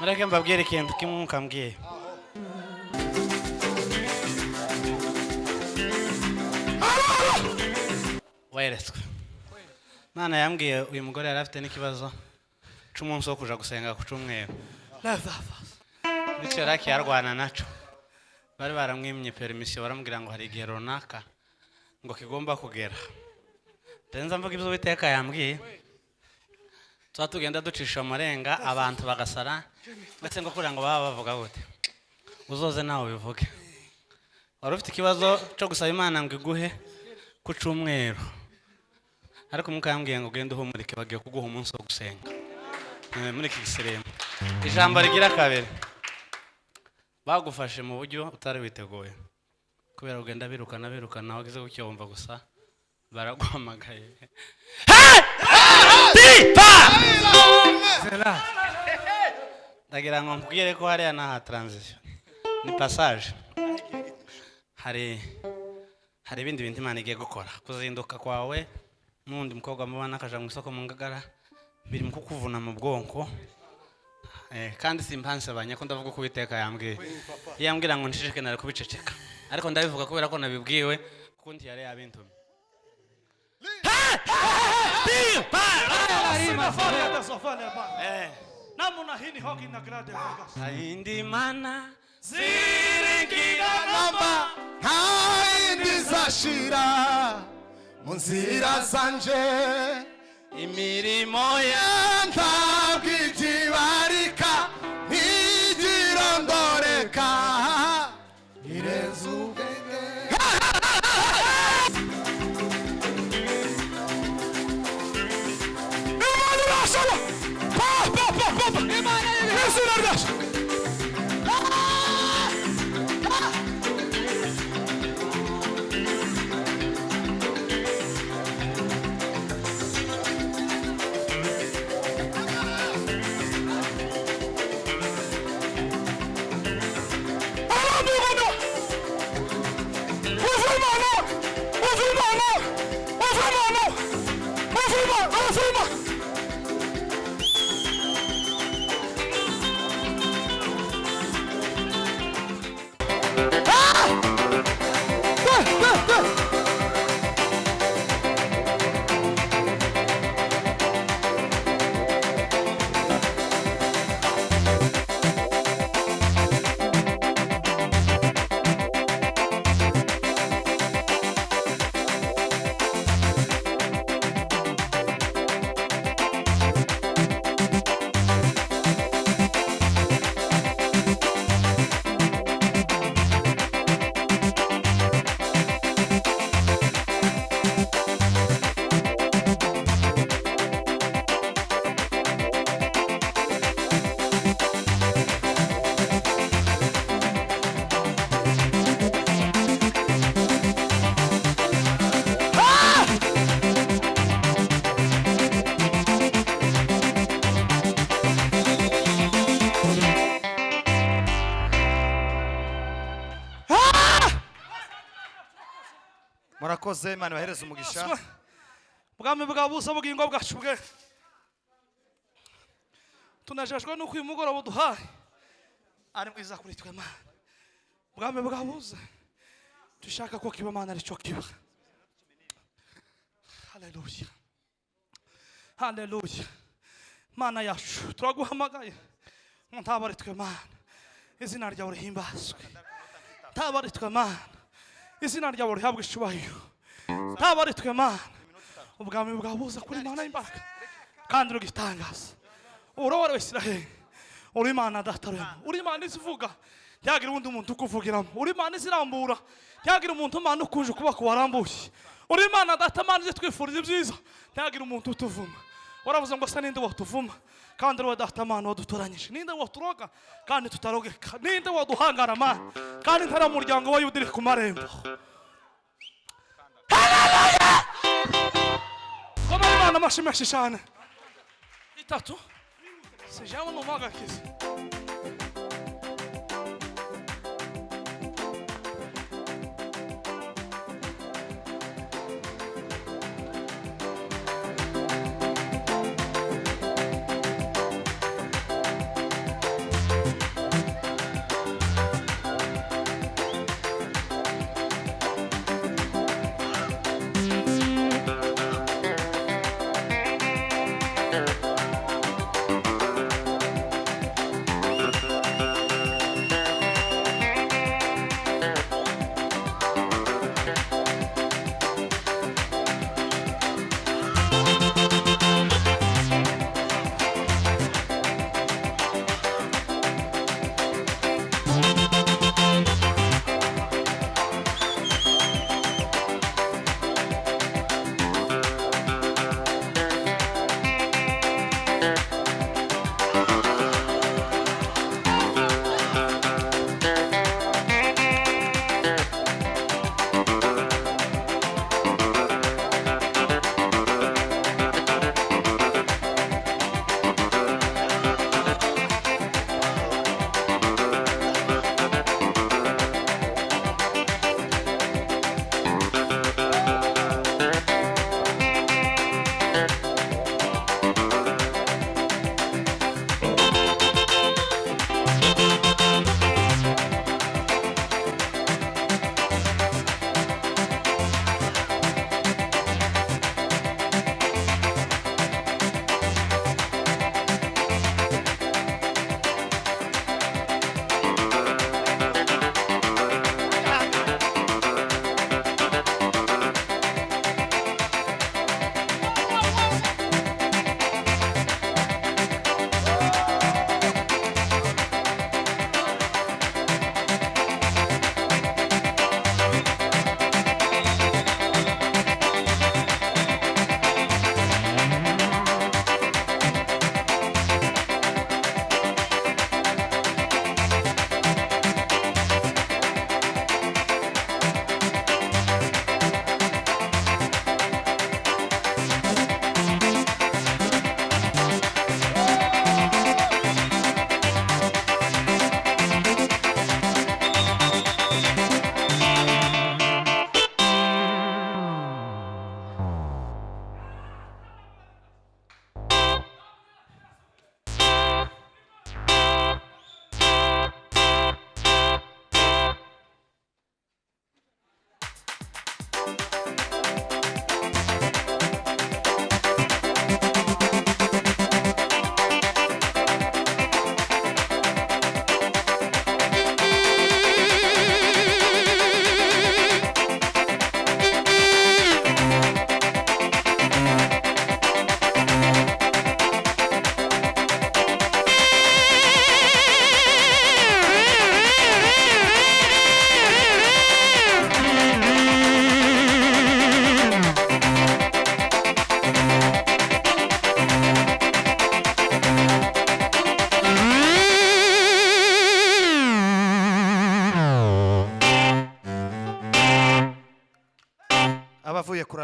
mureke mbabwire ikintu kimwe mukambwiye. Weretswe Mana yambwiye uyu mugore yari afite n'ikibazo c'umunsi wo kuja gusenga ku Cyumweru. Bityo yari yarwana naco. Bari baramwimye permission baramubwira ngo hari igihe runaka ngo kigomba kugera. Tenza mvuga ibyo biteka yambwiye. Tugenda ducisha amarenga abantu bagasara ndetse ngo kugira ngo baba bavuga gute. Uzoze nawe bivuge. Wari ufite ikibazo cyo gusaba Imana ngo iguhe ku Cyumweru. Ariko mukambwiye ngo gende uhumurike bagiye kuguha umunsi wo gusenga. Muri iki giseremo. Ijambo rigira kabiri. Bagufashe mu buryo utari witeguye. Kubera ugenda birukana wagize gucyo wumva gusa baraguhamagaye. Ndagira ngo mbwire ko hariya na transition. Ni passage. Hari ibindi bintu Imana igiye gukora. Kuzinduka kwawe n'undi mukobwa mubana akaja mu isoko mu Ngagara biri mu kukuvuna mu bwonko. Kandi simpanse banya ko ndavuga ko biteka yambwiye. Yambwira ngo nshishike nari kubiceceka. Ariko ndabivuga kubera ko nabibwiwe kundi yari yabintumye. Namuna hini hoki na grade Vegas. Haindi mana ziringira namba haindi zashira munzira zanje imirimo ya ntabwijibarika ntigirondoreka irenze ubwenge. Imana irashoba Imana irashoba. Murakoze Imana bahereza umugisha. Bwami bwa busa bugingo bwacu bwe. Tunajashwa nuko uyu mugoroba duhaye ari mwiza kuri twe Mana. Bwami bwa busa dushaka ko kiba Mana ari cyo kiba. Haleluya. Haleluya. Mana yacu turaguhamagaye. Ntabari twe Mana. Izina ryawe rihimbazwe. Ntabari twe Mana. Izina ryawe rihabwe icyubahiro. Ntabari twe Mana. Ubwami bwabuza kuri Mana imbaraga kandi rugitangaza. Urore Israel. Uri Imana datarema. Uri Imana izivuga. Yagira ubundi umuntu ukuvugiramo. Uri Imana izirambura. Yagira umuntu Imana ukuje kuba kuwarambuye. Uri Imana datamana izitwifuriza ibyiza. Yagira umuntu utuvuma. Waravuze ngo ninde watuvuma kandi uri datamana wadutoranyije. Ninde waturoga kandi tutarogeka. Ninde waduhangara Mana kandi ntara muryango wa Yudiri ku marembo. Haleluya. Koma Imana mashimeshi cyane. Itatu. Sejamo no magakiza.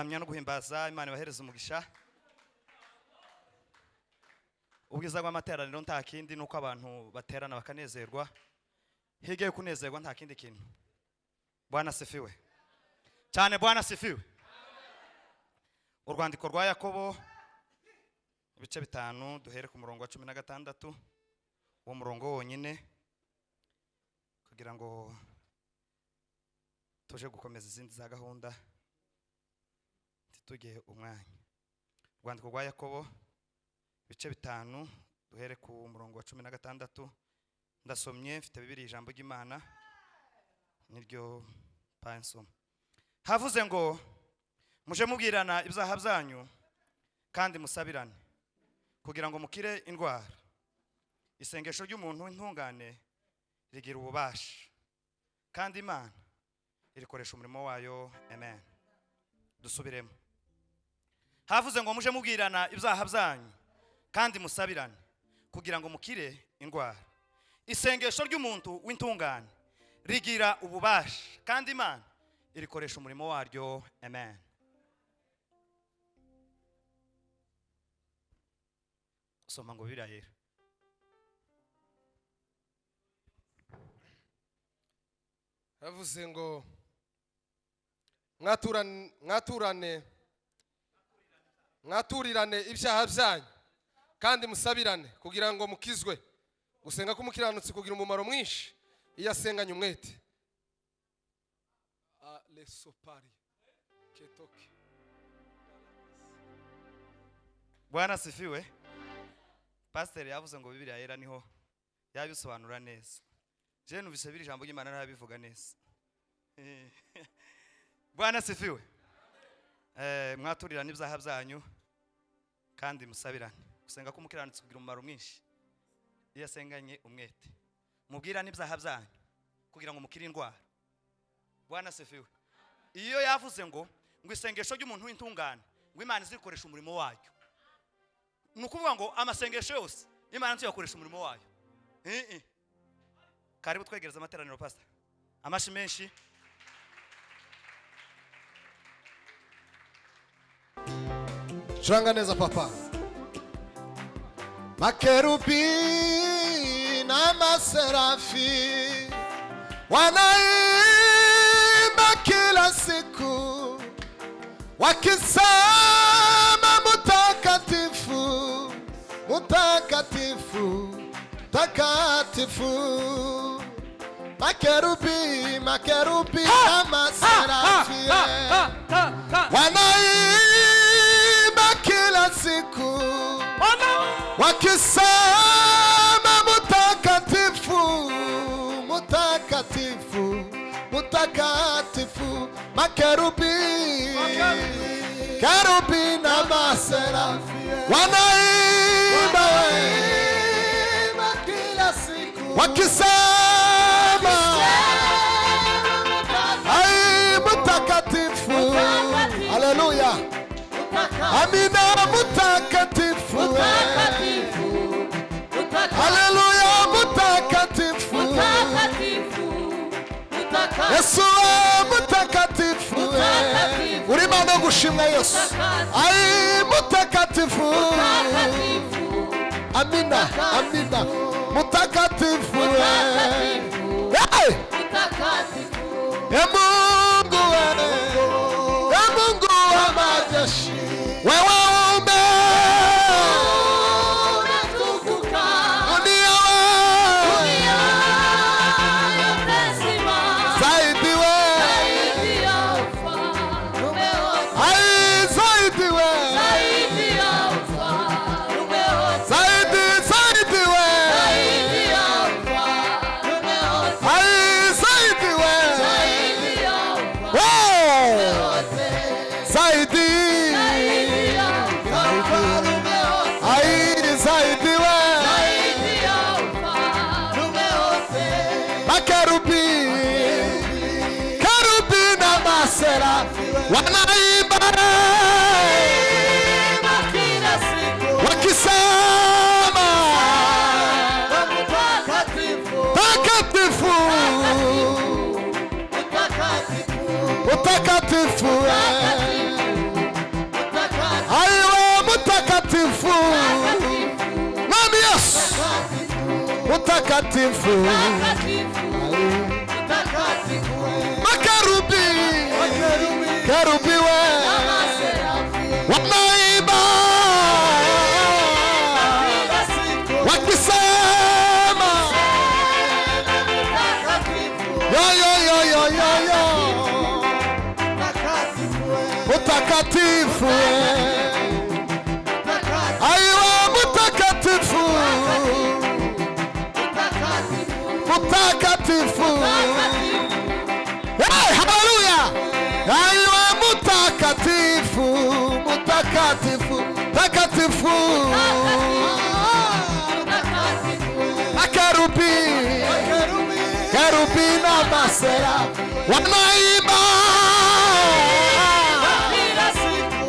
kuramya no guhimbaza Imana ibahereze umugisha. Ubwiza bw'amateraniro nta kindi nuko abantu baterana bakanezerwa. Hige kunezerwa nta kindi kintu. Bwana sifiwe. Cyane Bwana sifiwe. Urwandiko rwa Yakobo ibice 5 duhere ku murongo wa 16 wo murongo wonyine kugira ngo tuje gukomeza izindi za gahunda titugiye umwanya. Urwandiko rwa Yakobo ibice 5 duhere ku murongo wa 16 ndasomye mfite Bibiliya ijambo ry'Imana niryo pansoma. Havuze ngo muje mubwirana ibyaha byanyu kandi musabirane kugira ngo mukire indwara. Isengesho ry'umuntu w'intungane rigira ububasha kandi Imana irikoresha umurimo wayo. Amen. Dusubiremo. Havuze ngo muje mubwirana ibyaha byanyu kandi musabirane kugira ngo mukire indwara. Isengesho ry'umuntu w'intungane rigira ububasha kandi Imana irikoresha umurimo waryo. Amen. Soma ngo birahera. Havuze ngo mwaturirane ibyaha byanyu kandi musabirane kugira ngo mukizwe. Gusenga k'umukiranutsi kugira umumaro mwinshi iyo asenganye umwete. Bwana sifiwe. Pastor yavuze ngo Bibiliya yera niho yabisobanura neza. Je numvise biri ijambo ry'Imana narabivuga neza. Bwana sifiwe. Mwaturirane ibyaha byanyu kandi musabirane. Gusenga k'umukiranutsi kugira umumaro mwinshi iyo asenganye umwete. Mubwirane ibyaha byanyu kugira ngo mukire indwara. Bwana sifiwe. Iyo yavuze ngo isengesho ry'umuntu w'intungane ngo Imana izikoresha umurimo wayo. Nukuvuga ngo amasengesho yose Imana nzi yakoresha umurimo wayo. Karibu twegereza amateraniro pastor. Amashi menshi. Shanga neza papa. Makerubi na maserafi wanaimba kila siku wakisema mutakatifu, mutakatifu, takatifu. Makerubi, makerubi na maserafi wanaimba kila siku wakisema mutakatifu, mutakatifu, mutakatifu. Makerubi, kerubi na maserafi wanaimba kila siku wakisema ai mutakatifu. Haleluya. Amina mutakatifu. Haleluya mutakatifu. Yesu mutakatifu. Urimo no gushimwa Yesu. Ai mutakatifu. Amina, amina. Mutakatifu. Hey! Mungu wewe. Mungu wa majeshi. Wewe ume unatukuka. Dunia yote nzima. Zaidi wewe. Zaidi ya ufalme wote. Ai zaidi wewe. Zaidi ya ufalme wote. Zaidi wewe. Zaidi ya ufalme wote. Ai zaidi wewe. Zaidi ya ufalme wote. Zaidi wanaimba wakisema takatifu, utakatifu. Mutakatifu. Makerubi. Kerubi we. Wanaimba. Wakisema. Yo yo yo yo yo yo. Mutakatifu. Aiwa mutakatifu. Mutakatifu. Hey, hallelujah. Aiwa mutakatifu. Mutakatifu. Mutakatifu. Akerubi. Kerubi na maserafi. Wanaimba.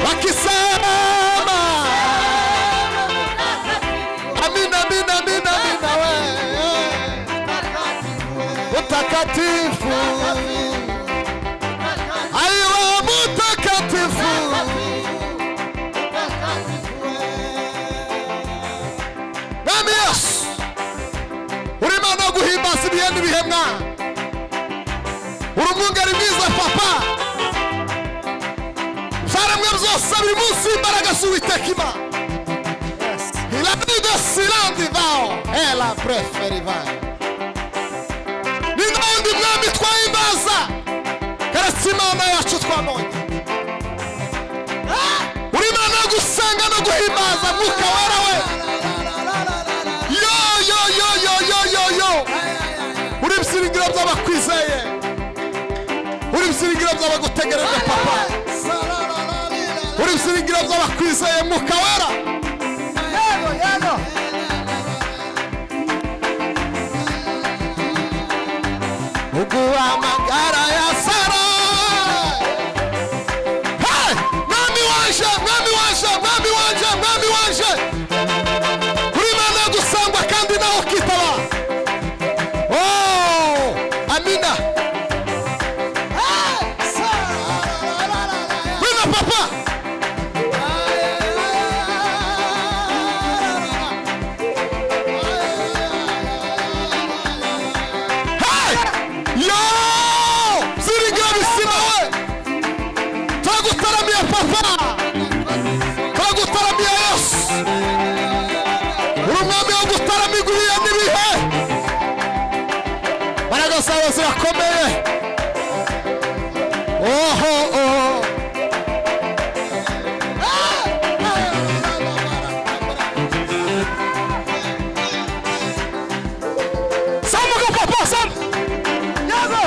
Wakisema. Amina, amina, amina, amina we. Mutakatifu. Aiwa mutakatifu. Mwami Yesu. Uri Imana yo guhimbaza ibihe n'ibihemwa. Uri umwungeri mwiza papa. Zaremwe byose biri munsi y'imbaraga z'Uwiteka Imana. Il a dit de silence divin. Elle a préféré va. Ni n'undi mwami twahimbaza. Keretse Imana yacu twabonye. Uri Imana yo gusenga no guhimbaza Mwuka Wera we. Yo yo yo yo yo yo yo. Uri ibyiringiro by'abakwizeye. Uri ibyiringiro by'abagutegereje papa. Uri ibyiringiro by'abakwizeye Mwuka Wera. Uguha amagara ya Sara. Hey! Mwami wanje, mwami wanje, mwami wanje, mwami wanje. Uri Imana yo gusangwa kandi nawe ukitaba. Oh! Amina. Wina papa. Hey! Yo! Ziringira bisima we. Turagutaramiye papa. Turagutaramiye Yesu. Uri umwami wo gutaramirwa ibihe n'ibihe. Imbaraga zawe zirakomeye. Oho oh. Samuka papa sam. Yago.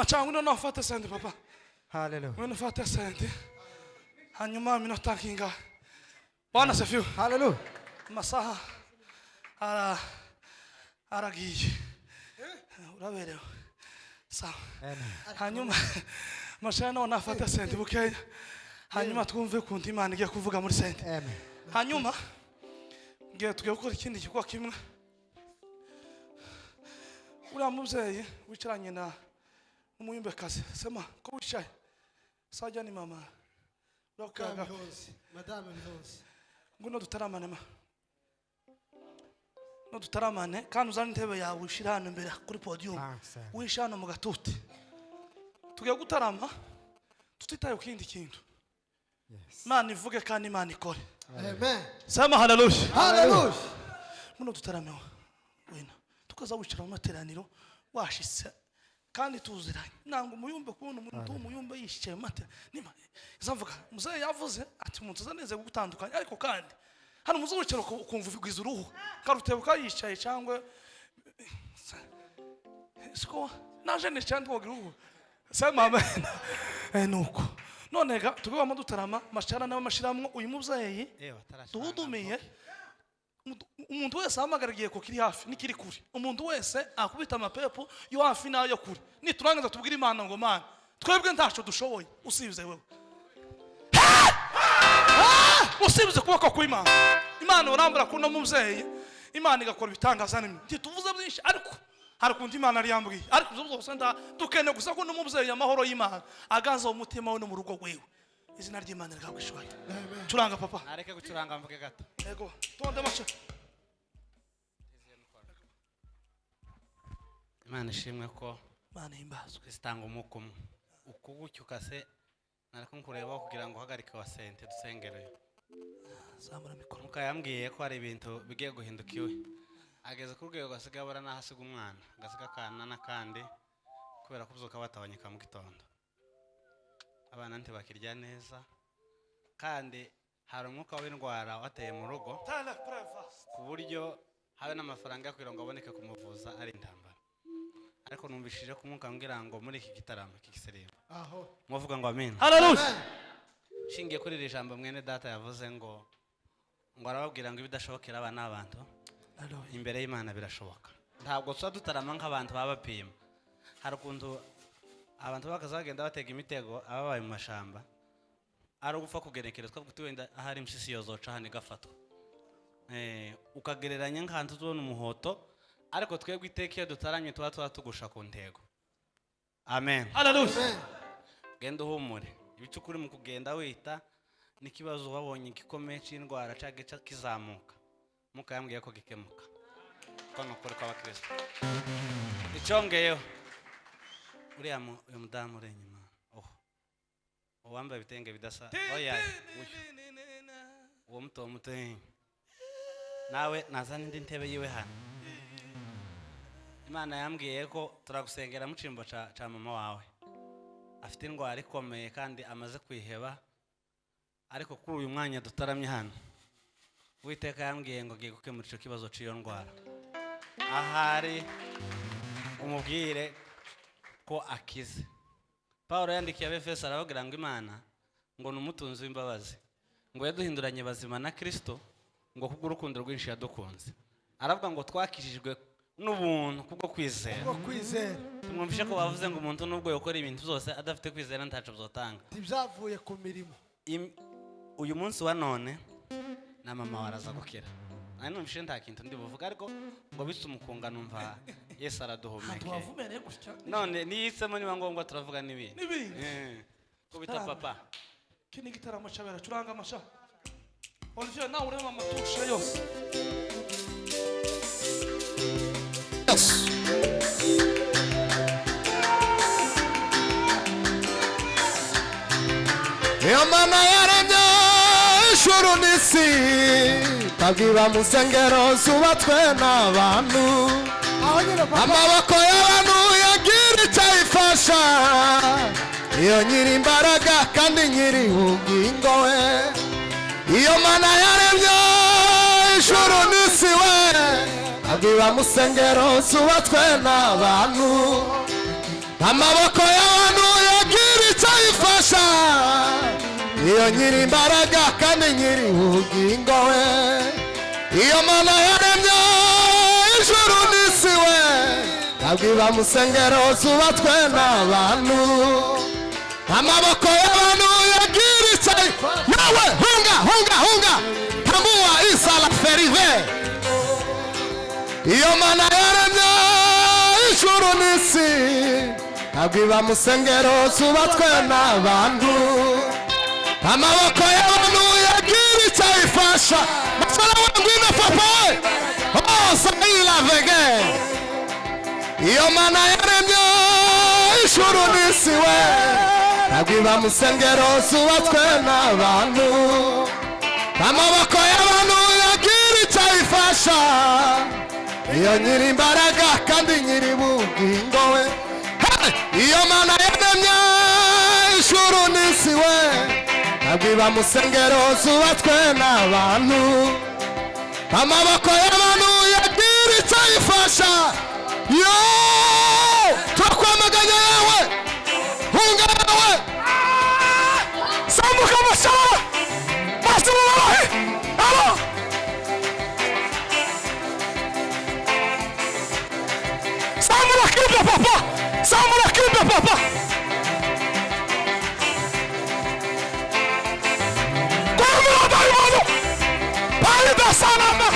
Machangu no nafata sente papa. Hallelujah. Wewe nafata sente. Hanyuma minota kinga. Bwana asifiwe. Hallelujah. Masaha aragiye. Uraberewe. Sawa. Hanyuma mashana nafata sente bukeye. Hanyuma twumve kundi Imana igiye kuvuga muri sente. Amen. Hanyuma ngiye tugiye gukora ikindi gikorwa kimwe. Uriya mubyeyi wicaranye na umuyumbekazi sema ko wicaye sajya ni mama rokaga Madame Rose. nguno dutaramane ma no dutaramane kandi uzana intebe yawe ushira hano imbere kuri podium wishana mu gatuti tugiye gutarama tutitaye kindi kintu Imana ivuge kandi Imana ikore. Amen. Sema hallelujah. Hallelujah. Muno tutarameho wena tukaza wicara mu materaniro washitse kandi tuziranye nango umuyumbe kubona umuntu umuyumbe yishiye mate nima izavuga muzaye yavuze ati umuntu uzaneze gutandukanya ariko kandi hano muzurukero kumva ugwiza uruhu karutebuka yishaye cyangwa siko naje ne cyangwa wogiruhu sema amen nuko none ga tugaba dutarama mashara n'amashiramwe uyu mubyeyi tudumiye umuntu wese ahamagariye ko kiri hafi nikiri kuri umuntu wese akubita amapepo yo hafi nayo kuri niturangiza tubwira Imana ngo Mana twebwe ntacho dushoboye usibize wewe usibize kubaka ku Imana Imana urambura kuno mubyeyi Imana igakora bitangaza nimwe ntituvuze byinshi ariko hari kundi Imana ari yambwiye ariko zose nda dukene gusa ko n'umubyeyi amahoro y'Imana aganza umutima we no mu rugo rwewe izina ry'Imana rikagwishoye turanga papa areke gucuranga mvuge gato yego tonde macho Imana ishimwe ko Imana himbazwe zitanga umukumu ukugucyukase narako nkureba kugira ngo hagarike wa sente dusengere zamura mikoro muka yambwiye ko hari ibintu bigiye guhindukiwe ageze ku rwego gasigabura nahasiga umwana gasiga kana nakandi kubera kubyuka batabanyika mu gitondo abana nti bakirya neza kandi hari umwuka w'indwara wateye mu rugo ku buryo habe n'amafaranga kugira ngo aboneke kumuvuza ari intambara ariko numvishije ko umwuka ngira ngo muri iki gitaramo kigiserimba Aho. muvuga ngo amen haleluya shingiye kuri iri jambo mwene data yavuze ngo arababwira ngo ibidashobokera abana n'abantu imbere y'Imana birashoboka ntabwo tuba dutarama nk'abantu babapima hari ukuntu abantu bakaza bagenda batega imitego ababaye mu mashamba ari ugupfa kugerekerezwa kuko wenda ahari impyisi yozoca hano igafatwa ukagereranya nk'ahantu tubona umuhoto ariko twebwe iteka iyo dutaramye tuba tugusha ku ntego amen haleluya genda uhumure ibicukuri mu kugenda wita n'ikibazo wabonye gikomeye cy'indwara cyangwa kizamuka muka yambwiye ko gikemuka ko nukuri kw'abakristo icyongeyeho uriya uyu mudamu uri inyuma uwambaye ibitenge bidasa oya uwo muto nawe nazana indi ntebe yiwe hano Imana yambwiye ko turagusengera mu cyimbo ca mama wawe afite indwara ikomeye kandi amaze kwiheba ariko kuri uyu mwanya dutaramye hano Uwiteka yambwiye ngo agiye gukemura icyo kibazo cy'iyo ndwara ahari umubwire ko akize Paulo yandikiye Abefeso aravuga ngo Imana ngo numutunzi w'imbabazi ngo yaduhinduranye bazima na Kristo ngo kubw'urukundo rwinshi yadukunze aravuga ngo twakijijwe n'ubuntu kubwo kwizera tumwumvishe ko bavuze ngo umuntu nubwo yakora ibintu byose adafite kwizera ntaco byotanga ntibyavuye ku mirimo uyu munsi wa none na mama waraza gukira ari numvishe nta kintu ndi buvuga ariko ngo bise umukunga numva Yesu araduhumeke none niyisemo niba ngombwa turavuga n'ibindi kubita papa kini gitaramo cyabera curanga amasha Olivier nawe urema amatushe yose Imana yaremye ijuru n'isi kabwiba mu nsengero zubatswe n'abantu amaboko y'abantu yagira icyo ayifasha iyo nyiri imbaraga kandi nyiri ubugingo we iyo Mana yaremye ijuru n'isi we kabwiba mu nsengero zubatswe n'abantu amaboko y'abantu yagira icyo ayifasha iyo nyiri imbaraga kandi nyiri ubugingo we iyo mana yaremye ijuru n'isi we ntabwo iba mu nsengero zubatswe n'abantu amaboko y'abantu yagira icyo yawe hunga tambua isala ferive iyo mana yaremye ijuru n'isi ntabwo iba mu nsengero zubatswe n'abantu amaboko y'abantu yagira icyo ayifasha masala wangu ino papa we sayila vege iyo mana yaremye ijuru n'isi we ntabwo iba mu nsengero zubatswe n'abantu amaboko y'abantu yagira icyo ayifasha iyo nyiri imbaraga kandi nyiri ubugingo we iyo mana yaremye ijuru n'isi we ntabwo iba mu nsengero zubatswe n'abantu amaboko y'abantu yagira icyo ayifasha yo turakwamaganya yawe hunga yawe sambuka mashallah mashallah alo samura kimbe papa Kormula daimonu Payda sanama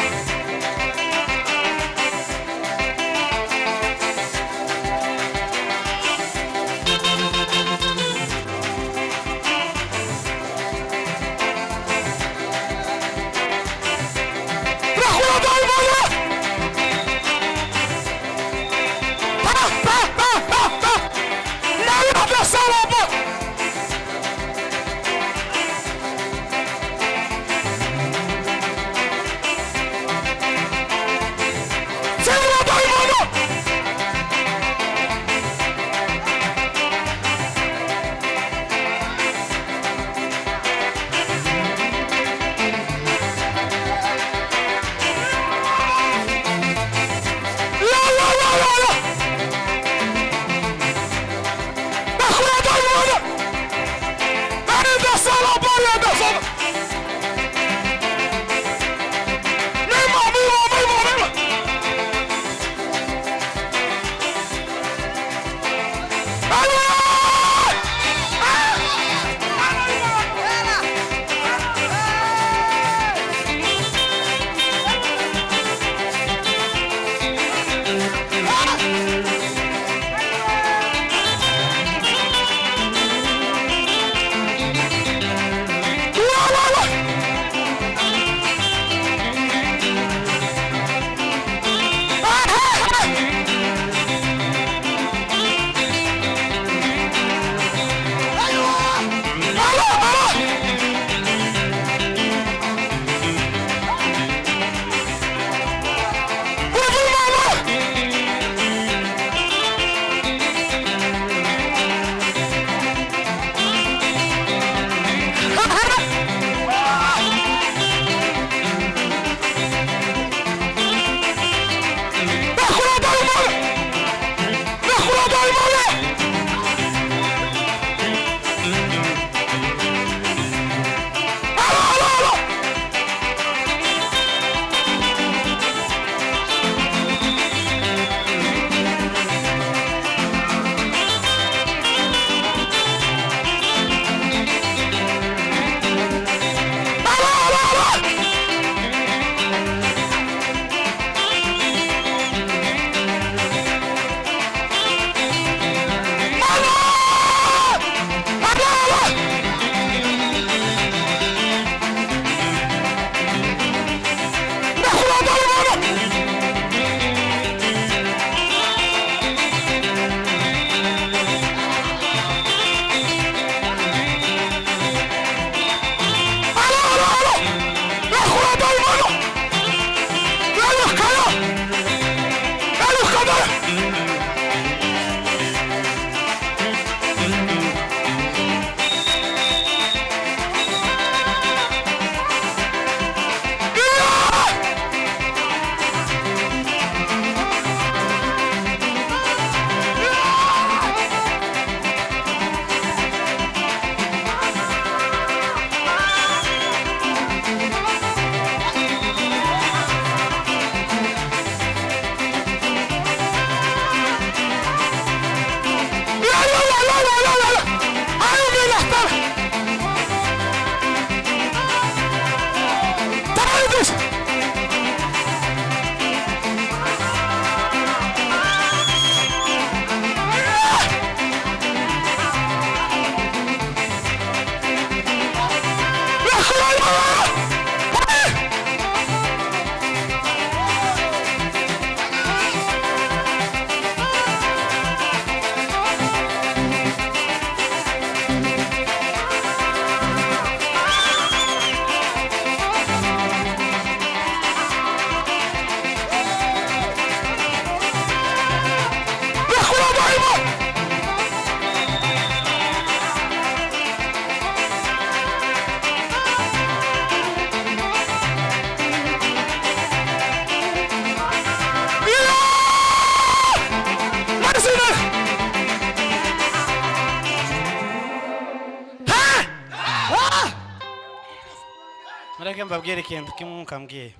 mureke mbabwire ikintu kimwe mukambwiye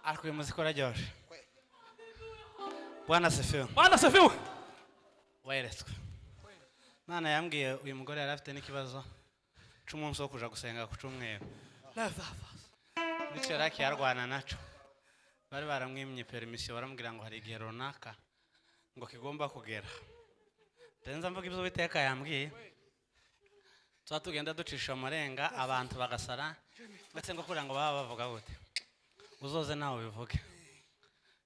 ariko uyu muziki uraryoshe. Bwana asifiwe. Bwana asifiwe. Weretswe. Mana yambwiye uyu mugore yari afite n'ikibazo c'umunsi wo kuja gusenga ku cyumweru. Nicyo yari akiyarwana naco. Bari baramwimye permission baramubwira ngo hari igihe runaka ngo kigomba kugera. Tenza mvuga ibyo Uwiteka yambwiye. Tuba tugenda ducisha amarenga abantu bagasara ndetse ngo kugira ngo baba bavuga gute. Uzoze nawe bivuge.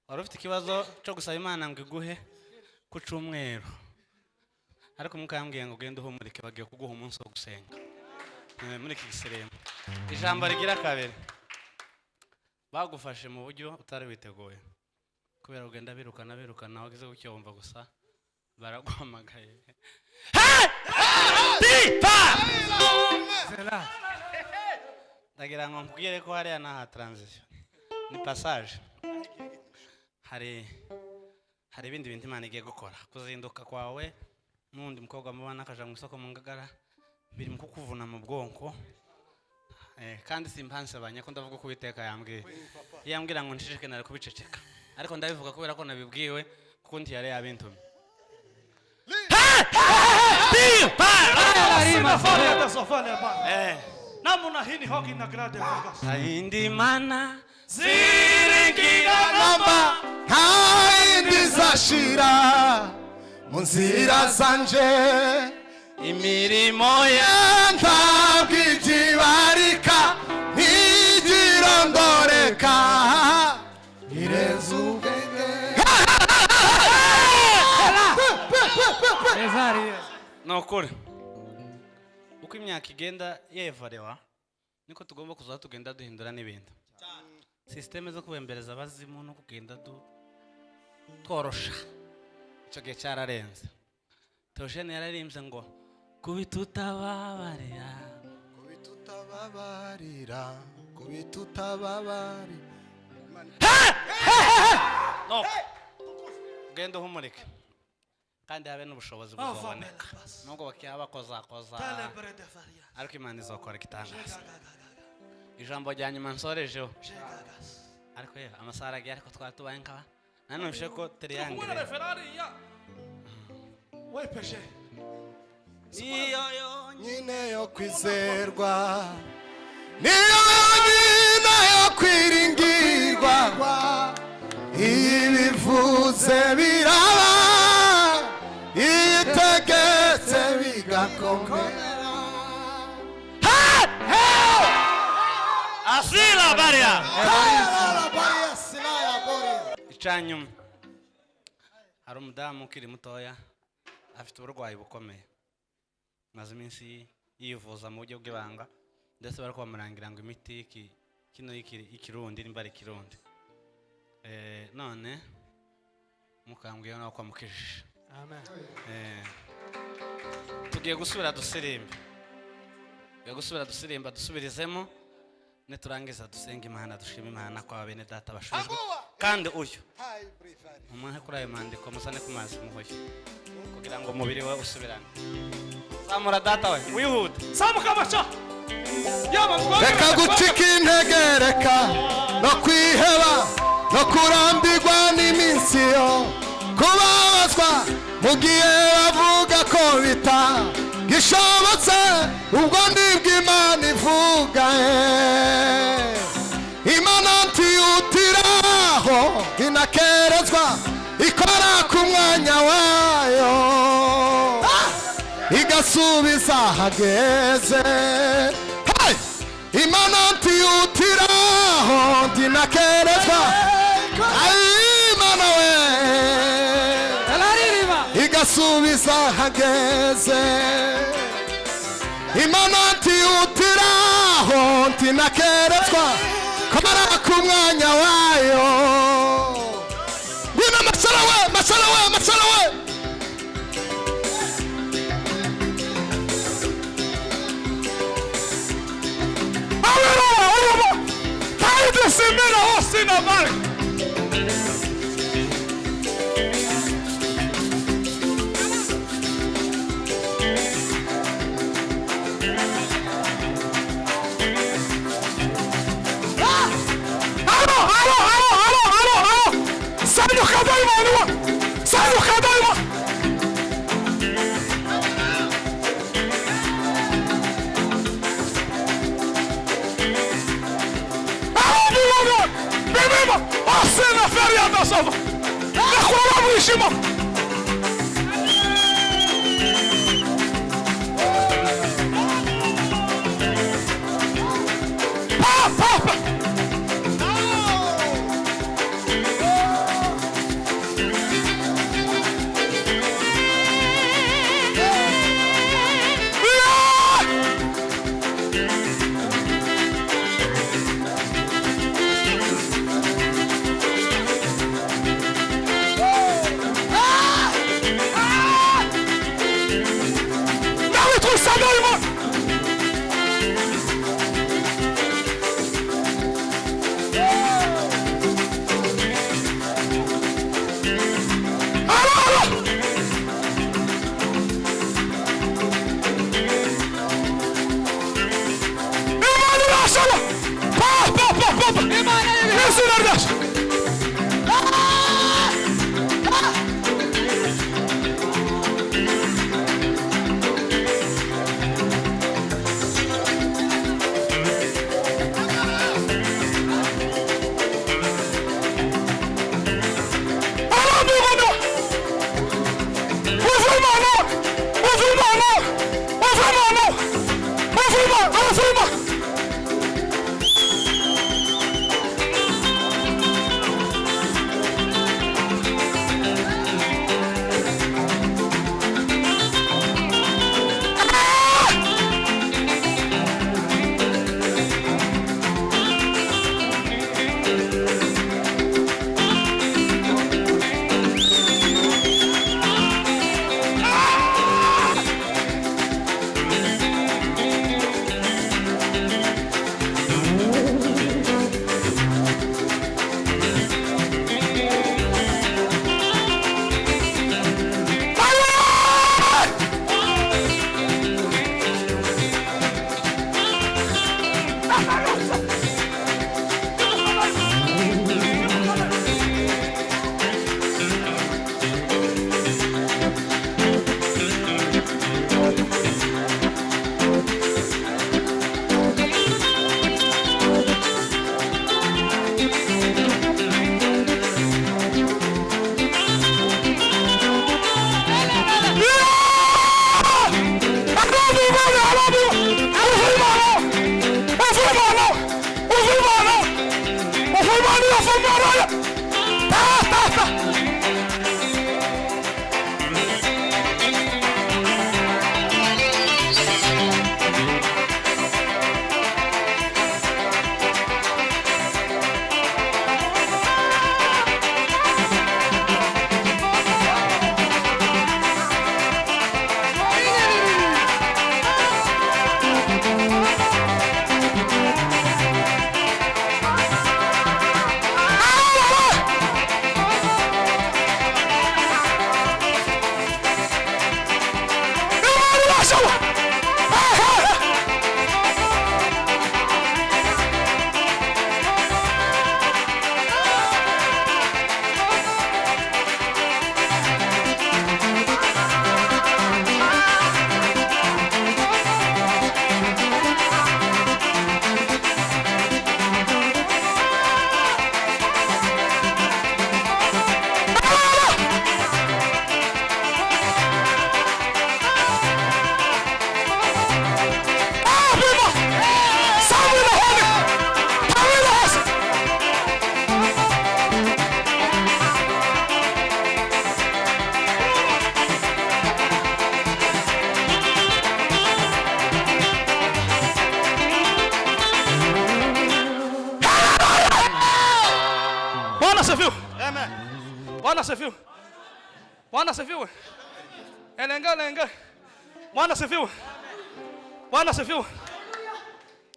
Wari ufite ikibazo cyo gusaba Imana ngo iguhe ku cyumweru. Ariko mukambwiye ngo genda uhumurike bagiye kuguha umunsi wo gusenga. Muri iki giseremo. Ijambo rigira kabiri. Bagufashe mu buryo utari witeguye. Kubera ugenda birukana wagize gucyo wumva gusa baraguhamagaye. Ndagira ngo mbwire ko hariya naha transition. Ni passage. Hari ibindi bintu Imana igiye gukora. Kuzinduka kwawe n'undi mukobwa mubana akaja mu isoko mu Ngagara biri mu kukuvuna mu bwonko. Kandi simpanse abanye ko ndavuga ko Uwiteka yambwiye. Yambwira ngo nceceke nari kubiceceka. Ariko ndabivuga kubera ko nabibwiwe kundi yari yabintumye. Namuna hini hogi na grade Vegas. Indi mana ziringira namba haindi zashira mu nzira zanje imirimo ye ntabwo ikibarika ntigirondoreka irenze ubwenge. nokuri uko imyaka igenda yevarewa niko tugomba kuza tugenda duhindura n'ibintu. Systeme zo kubembereza abazimu no kugenda tworosha icyo gihe cyararenze. Theogene yararimbye ngo kubitutababarira no genda uhumurike kandi habe n'ubushobozi buzaboneka nubwo bakiya bakozakoza ariko Imana izokora igitangaza. Ijambo rya nyuma nsorejeho ariko amasaha aragiye ariko twari tubaye nkaba nanumvishe ko teriyangire niyo yonyine yo kwizerwa niyo yonyine yo kwiringirwa ibivuze biraba itegetse bigakomera. Asila baria icanyuma hari umudamu ukiri mutoya afite uburwayi bukomeye maze iminsi yivuza mu buryo bw'ibanga ndetse bari kwamurangira ngo imiti kino ikirundi nimba ari ikirundi none mukambwiye no kwamukijije. Amen. Tugiye gusubira dusirimba dusubirizemo neturangiza dusenga Imana dushima Imana kwa bene data bashujwe kandi uyu umuhe kuri ayo mandiko musane ku mazi muhoye kugira ngo umubiri we usubirane. Samura data we wihuta samuka bacha reka gucika intege reka no kwiheba no kurambirwa n'iminsi yo kubabazwa mu gihe bavuga ko bitagishobotse ubwo ndibwo Imana ivuga. Imana ntiyutiraho inakerezwa ikora ku mwanya wayo igasubiza hageze. Imana ntiyutiraho inakerezwa Imana we igasubiza hageze. Imana ntiyutiraho inakerezwa kamara ku mwanya wayo. Ngwino masala we Simera osina mark. sava nakura mwishimo papa Bwana asifiwe. Bwana asifiwe. Elenga. Bwana asifiwe. Bwana asifiwe.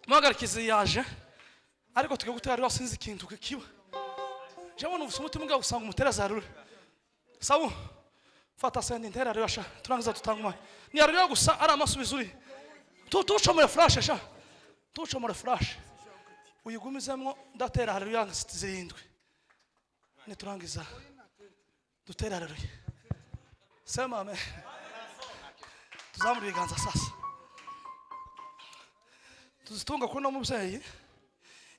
Mwagarikizi yaje ariko tukagutera sinzi ikintu kikiba. Jabona umutima nga usanga umutereza rure. Sawu fata sende intera rero sha turangiza tutanguma. Ni aryo gusa ari amasubizo uri. Tucomore flash sha. Tucomore flash. Uyigumizemo ndatera haleluya zirindwi. Ni turangiza. Dutera haleluya. Sema amen. Tuzamura ibiganza sasa. Tuzitunga kuno mubyeyi.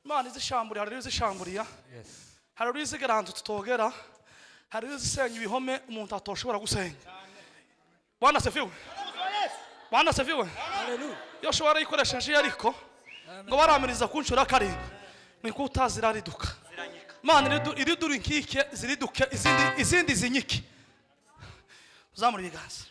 Imana izishamburiya haleluya izishamburiya. Yes. hari urizigera ahantu tutogera, hari uzisenya ibihome umuntu atoshobora gusenya. Bwana asifiwe. Bwana asifiwe. Hallelujah. Yoshua yarayikoresheje ariko ngo baramiriza kunshura karindwi niko utazira riduka. Mana iridura inkike ziriduke izindi zinyike. Uzamura ibiganza.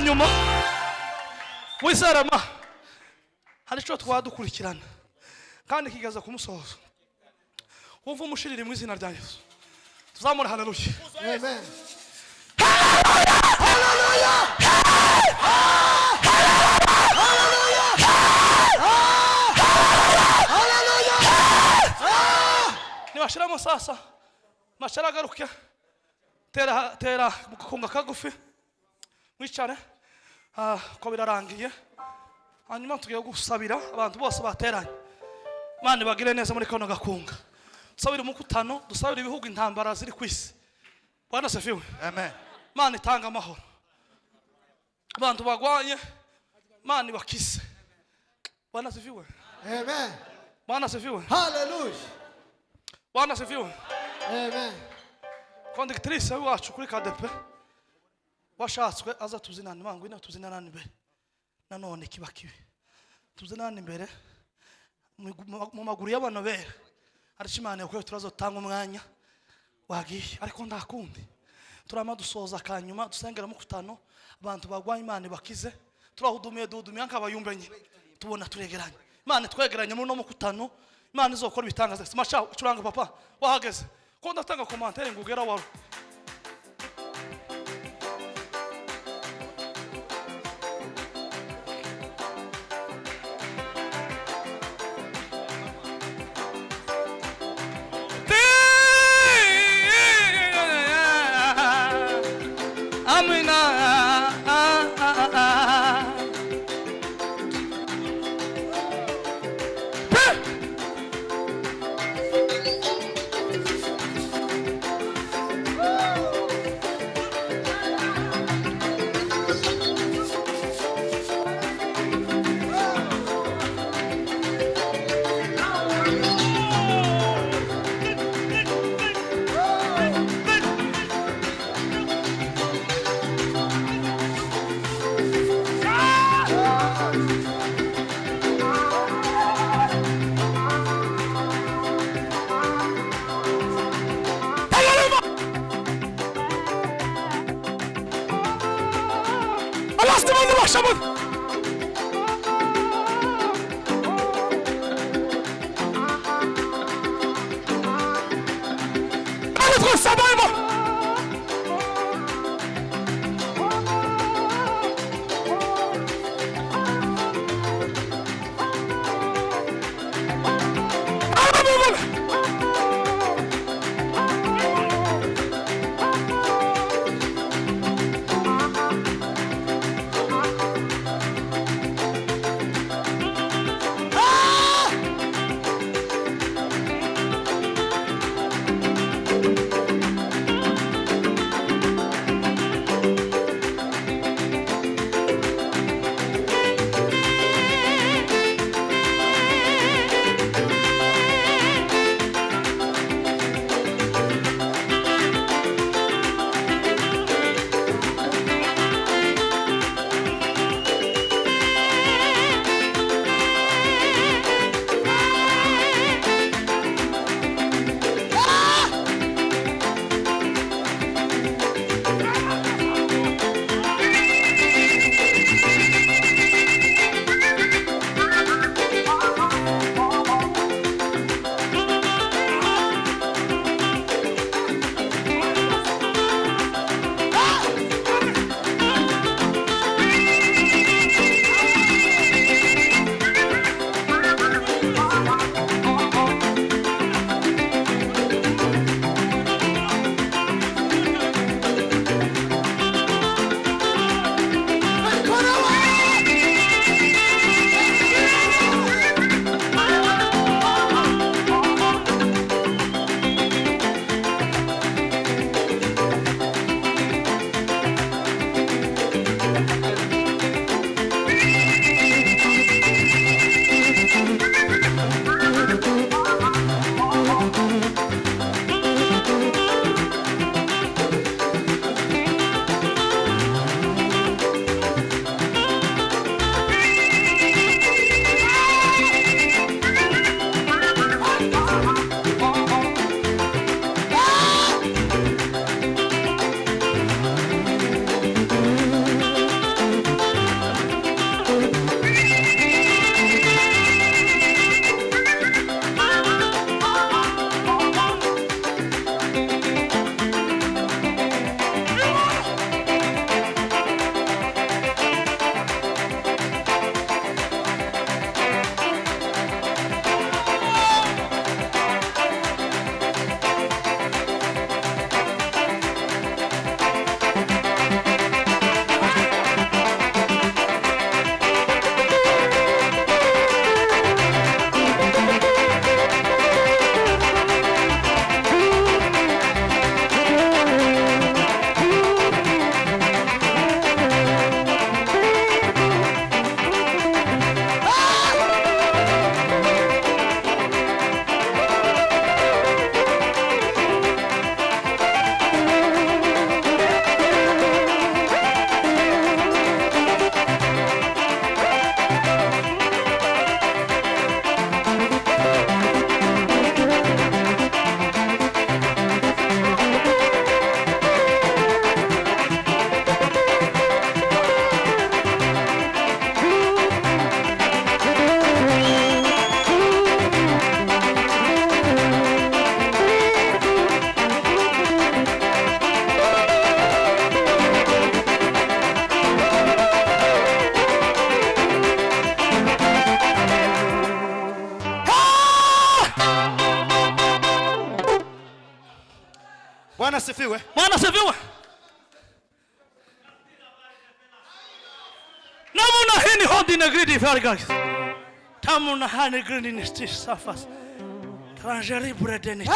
Nyuma wizarama hari cyo twadukurikirana kandi kigaza kumusoza uva umushirire mu izina rya Yesu. Tuzamura haleluya. Amen. Nibashiramo sasa mashara garuke tera mukunga kagufi mwicare ko birarangiye hanyuma tugiye gusabira abantu bose bateranye. Mana bagire neza muri kono gakunga, dusabira umukutano, dusabira ibihugu intambara ziri kwisi. Bwana asifiwe. Amen. Mana itanga amahoro, abantu bagwanye Mana ibakise. Bwana asifiwe. Amen. Bwana asifiwe. Hallelujah. Bwana asifiwe. Amen. Conductrice wacu kuri KDP washatswe aza tuzinana mangu ina tuzinana imbere nanone kibakibi tuzinana imbere mu maguru y'abana bera arishimane ko turazotanga umwanya wagiye ariko ndakundi turama dusoza kanyuma dusengera mu kutano abantu bagwanye Imana bakize turahudumiye nkabayumbenye tubona turegeranye Imana twegeranye mu no mu kutano Imana izokora ibitangaza smasha curanga papa wahageze ko ndatanga commentaire ngugera waro Bwana sifiwe. Bwana sifiwe. Namuna hini hodi na gridi fargas. Tamuna hani gridi ni stish safas. Trangeri bredeni.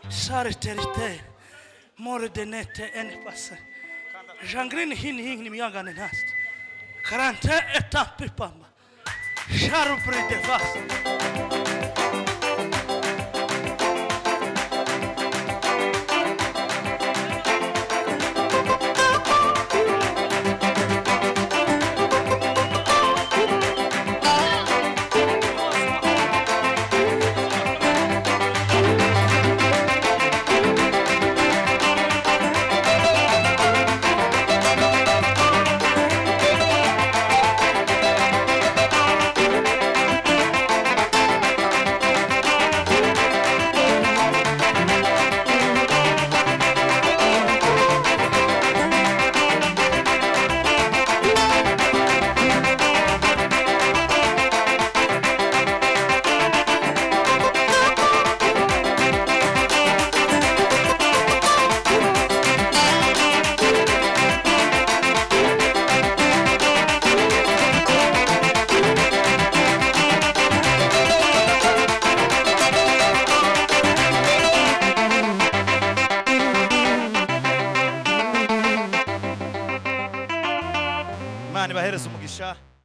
Sare terite. More denete en passe. Jangrini hini ni mianga ne nast. Karante etapi pamba. Sharu brede fast. Imana ibahereze umugisha.